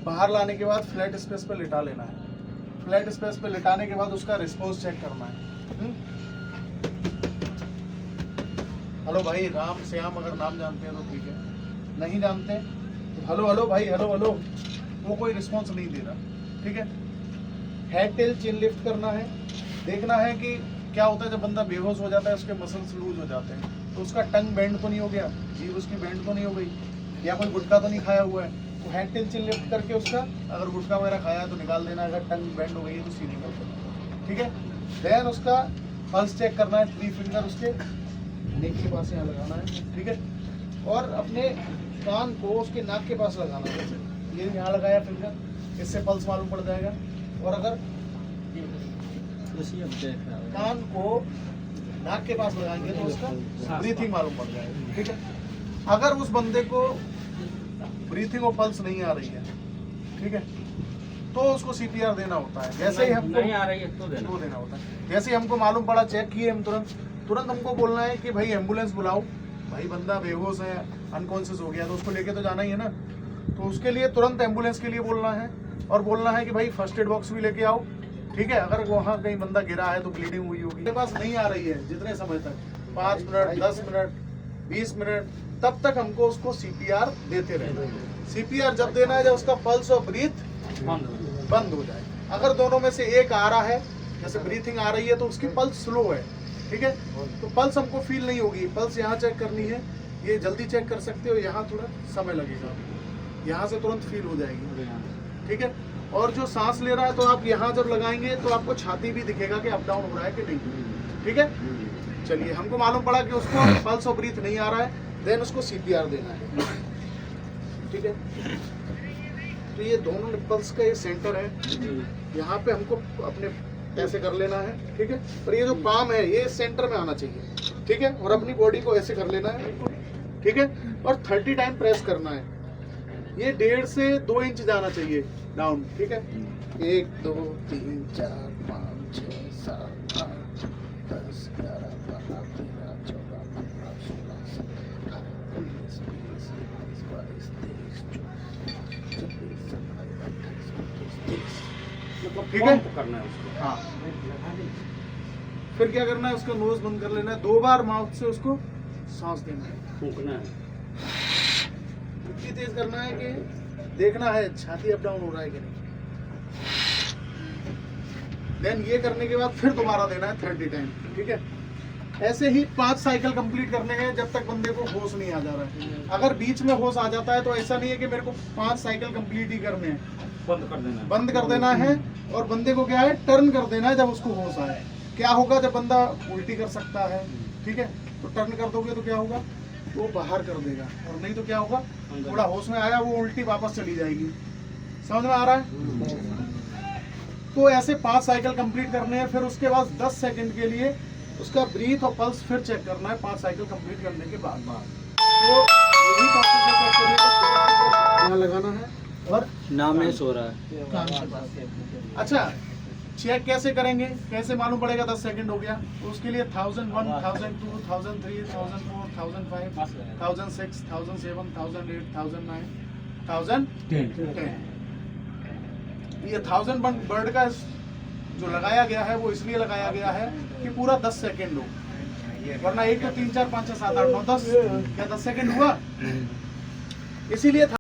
बाहर लाने के बाद फ्लैट स्पेस पे लिटा लेना है। फ्लैट स्पेस पे लिटाने के बाद उसका रिस्पॉन्स चेक करना है। हेलो भाई, राम श्याम अगर नाम जानते हैं तो ठीक है, नहीं जानते तो हेलो हेलो भाई, हेलो हेलो, वो कोई रिस्पॉन्स नहीं दे रहा। ठीक है, हेड टेल चिन लिफ्ट करना है। देखना है कि क्या होता है जब बंदा बेहोश हो जाता है, उसके मसल्स लूज हो जाते हैं, तो उसका टंग बेंड तो नहीं हो गया, जीभ उसकी बेंड तो नहीं हो गई, या कोई गुटखा तो नहीं खाया हुआ है। तो हेड टेल चिन लिफ्ट करके उसका, अगर गुटखा वगैरह खाया है तो निकाल देना, अगर टंग बेंड हो गई है तो सीधी कर देना। ठीक है, देन उसका पल्स चेक करना है। 3 फिंगर उसके नेक के पास यहाँ लगाना है। ठीक है, और अपने कान को उसके नाक के पास लगाना है। जैसे ये यहाँ लगाया फिंगर, इससे पल्स मालूम पड़ जाएगा। और अगर कान को नाक के पास लगाएंगे तो उसका ब्रीथिंग मालूम पड़ जाएगा। ठीक है, अगर उस बंदे को ब्रीथिंग और पल्स नहीं आ रही है, ठीक है, तो उसको सीपीआर देना होता है। जैसे ही हमको नहीं आ रही है तो देना होता है। जैसे ही हमको मालूम पड़ा, चेक किए हम, तुरंत हमको बोलना है कि भाई एम्बुलेंस बुलाओ, भाई बंदा बेहोश है, अनकॉन्शियस हो गया, तो उसको लेके तो जाना ही है ना। तो उसके लिए तुरंत एम्बुलेंस के लिए बोलना है, और बोलना है कि भाई फर्स्ट एड बॉक्स भी लेके आओ। ठीक है, अगर वहाँ कहीं बंदा गिरा है तो ब्लीडिंग हुई होगी, मेरे पास नहीं आ रही है जितने समय तक, 5 मिनट 10 मिनट 20 मिनट, तब तक हमको उसको सीपीआर देते रहना है। सीपीआर जब देना है जब उसका पल्स और ब्रीथ बंद हो जाए। अगर दोनों में से एक आ रहा है, जैसे ब्रीथिंग आ रही है तो उसकी पल्स स्लो है। ठीक है, तो पल्स हमको फील नहीं होगी। पल्स यहाँ चेक करनी है, ये जल्दी चेक कर सकते हो, यहाँ थोड़ा समय लगेगा, यहाँ से तुरंत फील हो जाएगी। ठीक है, और जो सांस ले रहा है तो आप यहाँ जब लगाएंगे तो आपको छाती भी दिखेगा कि अप डाउन हो रहा है कि नहीं। ठीक है, चलिए, हमको मालूम पड़ा कि उसको पल्स और ब्रीथ नहीं आ रहा है, देन उसको सीपीआर देना है। ठीक है, तो ये दोनों निप्पल्स का ये सेंटर है, यहाँ पे हमको अपने ऐसे कर लेना है। ठीक है, और ये जो पाम है ये सेंटर में आना चाहिए। ठीक है, और अपनी बॉडी को ऐसे कर लेना है। ठीक है, और 30 टाइम प्रेस करना है। ये 1.5 से 2 इंच जाना चाहिए डाउन। ठीक है, 1 2 3 4 5 6 7 8 10 11 12 13 14 15 16 17 19 20 21 22 23 24 ठीक है, करना है उसको। हाँ, फिर क्या करना है, उसका नोज बंद कर लेना है, 2 बार माउथ से उसको सांस देना है, फूंकना है। इतनी तेज करना है कि देखना है छाती अप डाउन हो रहा है कि नहीं। देन ये करने के बाद फिर दोबारा देना है 30 टाइम। ठीक है, ऐसे ही 5 साइकिल कंप्लीट करने हैं जब तक बंदे को होश नहीं आ जा रहा है। अगर बीच में होश आ जाता है तो ऐसा नहीं है कि मेरे को 5 साइकिल कंप्लीट ही करने हैं, बंद कर देना है, और बंदे को क्या है, टर्न कर देना है जब उसको होश आए। क्या होगा, जब बंदा उल्टी कर सकता है, ठीक है, तो टर्न कर दोगे तो क्या होगा, वो बाहर कर देगा, और नहीं तो क्या होगा, थोड़ा होश में आया वो उल्टी वापस चली जाएगी। समझ में आ रहा है? तो ऐसे 5 साइकिल कंप्लीट करने हैं। फिर उसके बाद 10 सेकंड के लिए उसका ब्रीथ और पल्स फिर चेक करना है 5 साइकिल कंप्लीट करने के बाद। तो यही प्रोसेस है, यहाँ लगाना है और नाम नहीं सो रहा है। अच्छा, चेक कैसे करेंगे, कैसे मालूम पड़ेगा 10 सेकंड हो गया, तो उसके लिए 1001 1002 1003 1004 1005 1006 1007 1008 1009 1010। ये 1001 बर्ड का जो लगाया गया है वो इसलिए लगाया गया है कि पूरा 10 सेकंड हो, वरना 1 2 3 4 5 6 7 8 9 10, क्या 10 सेकंड हुआ, इसीलिए